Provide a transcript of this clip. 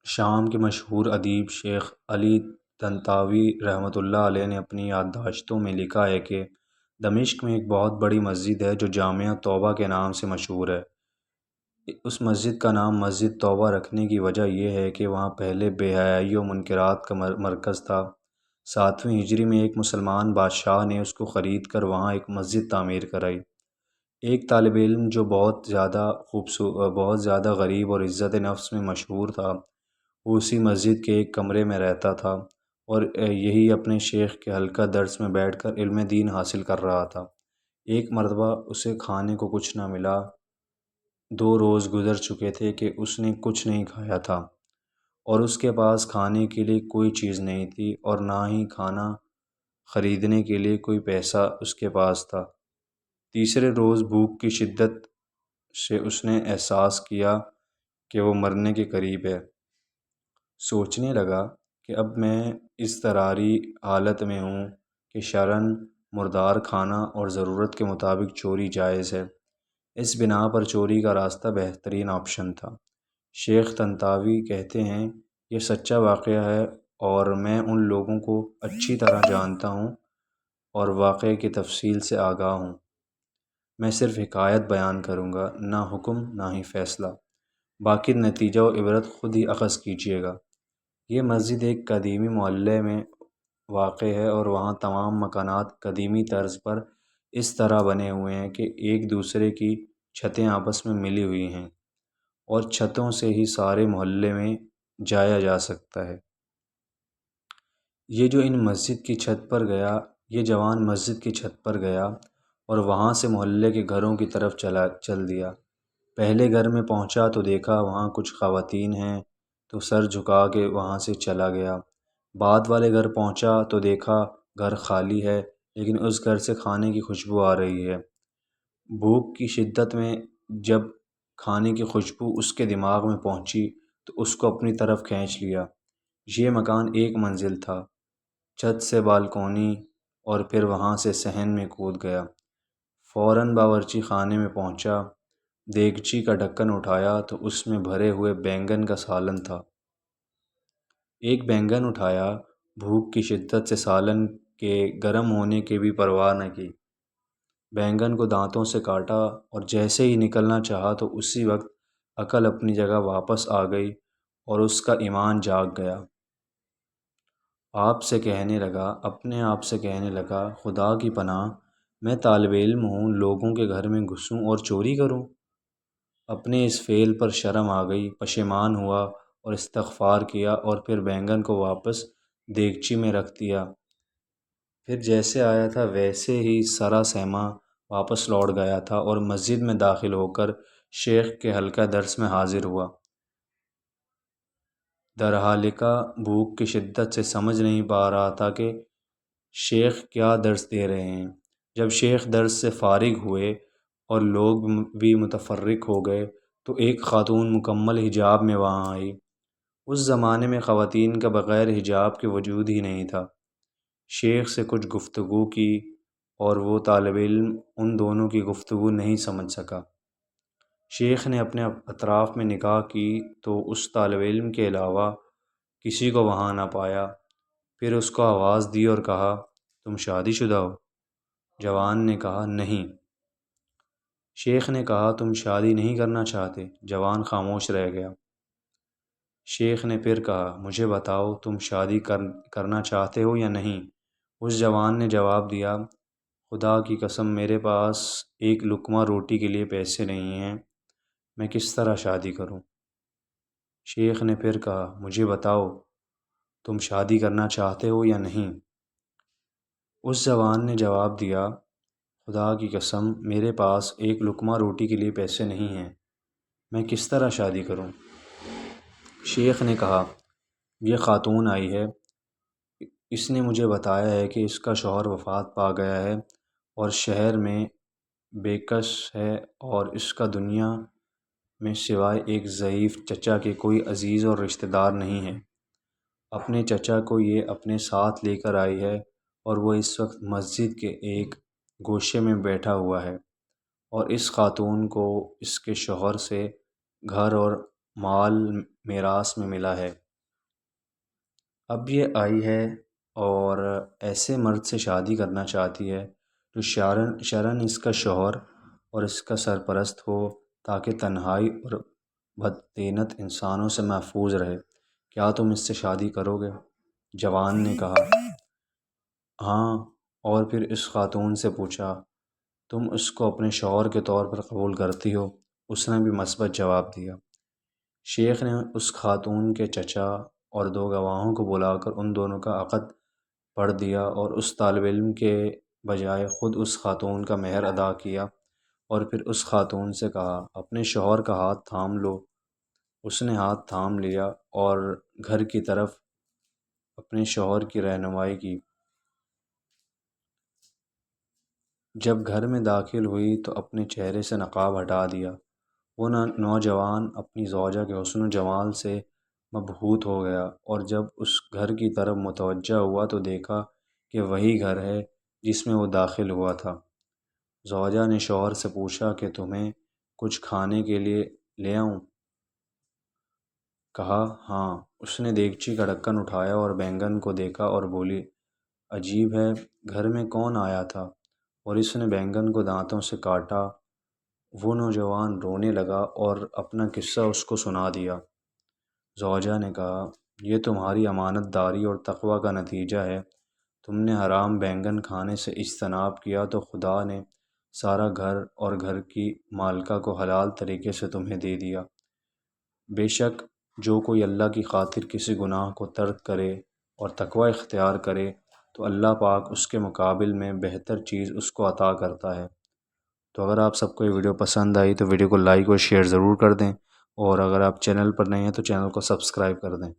شام کے مشہور ادیب شیخ علی طنطاوی رحمۃ اللہ علیہ نے اپنی یادداشتوں میں لکھا ہے کہ دمشق میں ایک بہت بڑی مسجد ہے جو جامعہ توبہ کے نام سے مشہور ہے۔ اس مسجد کا نام مسجد توبہ رکھنے کی وجہ یہ ہے کہ وہاں پہلے بے حیائی و منکرات کا مرکز تھا۔ 7ویں ہجری میں ایک مسلمان بادشاہ نے اس کو خرید کر وہاں ایک مسجد تعمیر کرائی۔ ایک طالب علم جو بہت زیادہ غریب اور عزت نفس میں مشہور تھا، وہ اسی مسجد کے ایک کمرے میں رہتا تھا اور یہی اپنے شیخ کے حلقہ درس میں بیٹھ کر علم دین حاصل کر رہا تھا۔ ایک مرتبہ اسے کھانے کو کچھ نہ ملا۔ 2 روز گزر چکے تھے کہ اس نے کچھ نہیں کھایا تھا اور اس کے پاس کھانے کے لیے کوئی چیز نہیں تھی اور نہ ہی کھانا خریدنے کے لیے کوئی پیسہ اس کے پاس تھا۔ تیسرے روز بھوک کی شدت سے اس نے احساس کیا کہ وہ مرنے کے قریب ہے۔ سوچنے لگا کہ اب میں اضطراری حالت میں ہوں کہ شرعاً مردار کھانا اور ضرورت کے مطابق چوری جائز ہے۔ اس بنا پر چوری کا راستہ بہترین آپشن تھا۔ شیخ طنطاوی کہتے ہیں، یہ سچا واقعہ ہے اور میں ان لوگوں کو اچھی طرح جانتا ہوں اور واقعے کی تفصیل سے آگاہ ہوں۔ میں صرف حکایت بیان کروں گا، نہ حکم نہ ہی فیصلہ۔ باقی نتیجہ و عبرت خود ہی اخذ کیجیے گا۔ یہ مسجد ایک قدیمی محلے میں واقع ہے اور وہاں تمام مکانات قدیمی طرز پر اس طرح بنے ہوئے ہیں کہ ایک دوسرے کی چھتیں آپس میں ملی ہوئی ہیں اور چھتوں سے ہی سارے محلے میں جایا جا سکتا ہے۔ یہ جوان مسجد کی چھت پر گیا اور وہاں سے محلے کے گھروں کی طرف چل دیا۔ پہلے گھر میں پہنچا تو دیکھا وہاں کچھ خواتین ہیں تو سر جھکا کے وہاں سے چلا گیا۔ بعد والے گھر پہنچا تو دیکھا گھر خالی ہے لیکن اس گھر سے کھانے کی خوشبو آ رہی ہے۔ بھوک کی شدت میں جب کھانے کی خوشبو اس کے دماغ میں پہنچی تو اس کو اپنی طرف کھینچ لیا۔ یہ مکان 1 منزل تھا، چھت سے بالکونی اور پھر وہاں سے صحن میں کود گیا۔ فوراً باورچی خانے میں پہنچا، دیگچی کا ڈھکن اٹھایا تو اس میں بھرے ہوئے بینگن کا سالن تھا۔ ایک بینگن اٹھایا، بھوک کی شدت سے سالن کے گرم ہونے کی بھی پرواہ نہ کی۔ بینگن کو دانتوں سے کاٹا اور جیسے ہی نکلنا چاہا تو اسی وقت عقل اپنی جگہ واپس آ گئی اور اس کا ایمان جاگ گیا۔ اپنے آپ سے کہنے لگا، خدا کی پناہ، میں طالب علم ہوں، لوگوں کے گھر میں گھسوں اور چوری کروں؟ اپنے اس فعل پر شرم آ گئی، پشیمان ہوا اور استغفار کیا اور پھر بینگن کو واپس دیگچی میں رکھ دیا۔ پھر جیسے آیا تھا ویسے ہی سراسیما واپس لوٹ گیا تھا اور مسجد میں داخل ہو کر شیخ کے حلقہ درس میں حاضر ہوا۔ درحالیہ بھوک کی شدت سے سمجھ نہیں پا رہا تھا کہ شیخ کیا درس دے رہے ہیں۔ جب شیخ درس سے فارغ ہوئے اور لوگ بھی متفرق ہو گئے تو ایک خاتون مکمل حجاب میں وہاں آئی۔ اس زمانے میں خواتین کا بغیر حجاب کے وجود ہی نہیں تھا۔ شیخ سے کچھ گفتگو کی اور وہ طالب علم ان دونوں کی گفتگو نہیں سمجھ سکا۔ شیخ نے اپنے اطراف میں نگاہ کی تو اس طالب علم کے علاوہ کسی کو وہاں نہ پایا۔ پھر اس کو آواز دی اور کہا، تم شادی شدہ ہو؟ جوان نے کہا، نہیں۔ شیخ نے کہا، تم شادی نہیں کرنا چاہتے؟ جوان خاموش رہ گیا۔ شیخ نے پھر کہا، مجھے بتاؤ تم شادی کرنا چاہتے ہو یا نہیں؟ اس جوان نے جواب دیا، خدا کی قسم میرے پاس ایک لقمہ روٹی کے لیے پیسے نہیں ہیں، میں کس طرح شادی کروں؟ شیخ نے پھر کہا، مجھے بتاؤ تم شادی کرنا چاہتے ہو یا نہیں؟ اس جوان نے جواب دیا، خدا کی قسم میرے پاس ایک لقمہ روٹی کے لیے پیسے نہیں ہیں، میں کس طرح شادی کروں؟ شیخ نے کہا، یہ خاتون آئی ہے، اس نے مجھے بتایا ہے کہ اس کا شوہر وفات پا گیا ہے اور شہر میں بےکس ہے اور اس کا دنیا میں سوائے ایک ضعیف چچا کے کوئی عزیز اور رشتہ دار نہیں ہے۔ اپنے چچا کو یہ اپنے ساتھ لے کر آئی ہے اور وہ اس وقت مسجد کے ایک گوشے میں بیٹھا ہوا ہے اور اس خاتون کو اس کے شوہر سے گھر اور مال میراث میں ملا ہے۔ اب یہ آئی ہے اور ایسے مرد سے شادی کرنا چاہتی ہے جو شرعاً اس کا شوہر اور اس کا سرپرست ہو، تاکہ تنہائی اور بدطینت انسانوں سے محفوظ رہے۔ کیا تم اس سے شادی کرو گے؟ جوان نے کہا ہاں، اور پھر اس خاتون سے پوچھا تم اس کو اپنے شوہر کے طور پر قبول کرتی ہو؟ اس نے بھی مثبت جواب دیا۔ شیخ نے اس خاتون کے چچا اور دو گواہوں کو بلا کر ان دونوں کا عقد پڑھ دیا اور اس طالب علم کے بجائے خود اس خاتون کا مہر ادا کیا، اور پھر اس خاتون سے کہا اپنے شوہر کا ہاتھ تھام لو۔ اس نے ہاتھ تھام لیا اور گھر کی طرف اپنے شوہر کی رہنمائی کی۔ جب گھر میں داخل ہوئی تو اپنے چہرے سے نقاب ہٹا دیا۔ وہ نوجوان اپنی زوجہ کے حسن و جمال سے مبہوت ہو گیا، اور جب اس گھر کی طرف متوجہ ہوا تو دیکھا کہ وہی گھر ہے جس میں وہ داخل ہوا تھا۔ زوجہ نے شوہر سے پوچھا کہ تمہیں کچھ کھانے کے لیے لے آؤں؟ کہا ہاں۔ اس نے دیگچی کا ڈھکن اٹھایا اور بینگن کو دیکھا اور بولی عجیب ہے، گھر میں کون آیا تھا؟ اور اس نے بینگن کو دانتوں سے کاٹا۔ وہ نوجوان رونے لگا اور اپنا قصہ اس کو سنا دیا۔ زوجہ نے کہا یہ تمہاری امانت داری اور تقوی کا نتیجہ ہے۔ تم نے حرام بینگن کھانے سے اجتناب کیا تو خدا نے سارا گھر اور گھر کی مالکہ کو حلال طریقے سے تمہیں دے دیا۔ بے شک جو کوئی اللہ کی خاطر کسی گناہ کو ترک کرے اور تقوی اختیار کرے تو اللہ پاک اس کے مقابل میں بہتر چیز اس کو عطا کرتا ہے۔ تو اگر آپ سب کو یہ ویڈیو پسند آئی تو ویڈیو کو لائک اور شیئر ضرور کر دیں، اور اگر آپ چینل پر نئے ہیں تو چینل کو سبسکرائب کر دیں۔